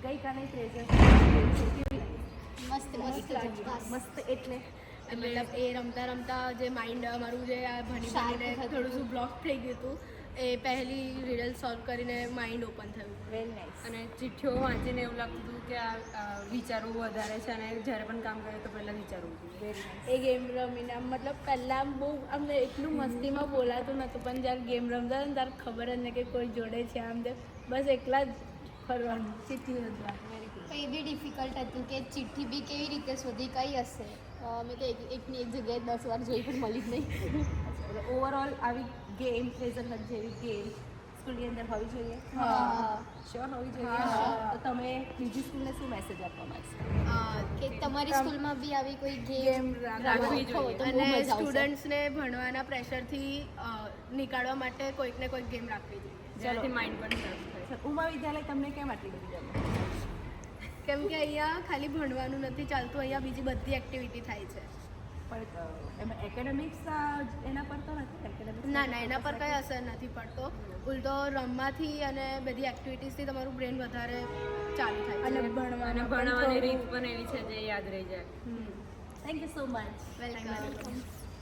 ગઈકાલે પ્રેઝર મસ્ત એટલે મતલબ એ રમતા રમતા જે માઇન્ડ અમારું જે આ ભણી ભણીને થોડું શું બ્લોક થઈ ગયું હતું એ પહેલી રિડલ સોલ્વ કરીને માઇન્ડ ઓપન થયું. Very nice. અને ચિઠ્ઠીઓ વાંચીને એવું લાગતું હતું કે આ વિચારવું વધારે છે અને જ્યારે પણ કામ કરે તો પહેલાં વિચારવું હતું. Very nice. એ ગેમ રમીને મતલબ પહેલાં બહુ અમને એટલું મસ્તીમાં બોલાતું નહોતું પણ જ્યારે ગેમ રમતા ને ત્યારે ખબર જ નહીં કે કોઈ જોડે છે આમ તેમ બસ એકલા જ ફરવાનું. ચિઠ્ઠી હતા વેરી ગુડ. એ બી ડિફિકલ્ટ હતું કે ચિઠ્ઠી બી કેવી રીતે શોધી કઈ હશે. મેં તો એકની એક જગ્યાએ 10 વાર જોઈ પણ મળી જ નહીં. એટલે ઓવરઓલ આવી ગેમ ટ્રેઝર હન્ટ જેવી ગેમ સ્કૂલની અંદર હોવી જોઈએ. શ્યોર હોવી જોઈએ. તો તમે બીજી સ્કૂલને શું મેસેજ આપવા માંગશો? કે તમારી સ્કૂલમાં બી આવી કોઈ ગેમ ગેમ રાખવી રાખો જોઈએ. તો બહુ અને મજા આવશે. સ્ટુડન્ટ્સને ભણવાના પ્રેશરથી નીકાળવા માટે કોઈક ને કોઈક ગેમ રાખવી જોઈએ. જેનાથી માઇન્ડ પણ શાર્પ થાય. ઉમા વિદ્યાલય તમને કેમ આટલી બધી ગમે? કેમ કે અહીંયા ખાલી ભણવાનું નથી ચાલતું, અહીંયા બીજી બધી એક્ટિવિટી થાય છે. પણ એમાં એકેડેમિક્સ એના પર તો નથી એકેડેમિક્સ ના એના પર કંઈ અસર નથી પડતો. ઉલટો રમવાથી અને બધી એક્ટિવિટીઝથી તમારું બ્રેન વધારે ચાલુ થાય છે અને અને ભણાવવાની રીત પણ એવી છે જે યાદ રહી જાય. Thank you so much. Welcome.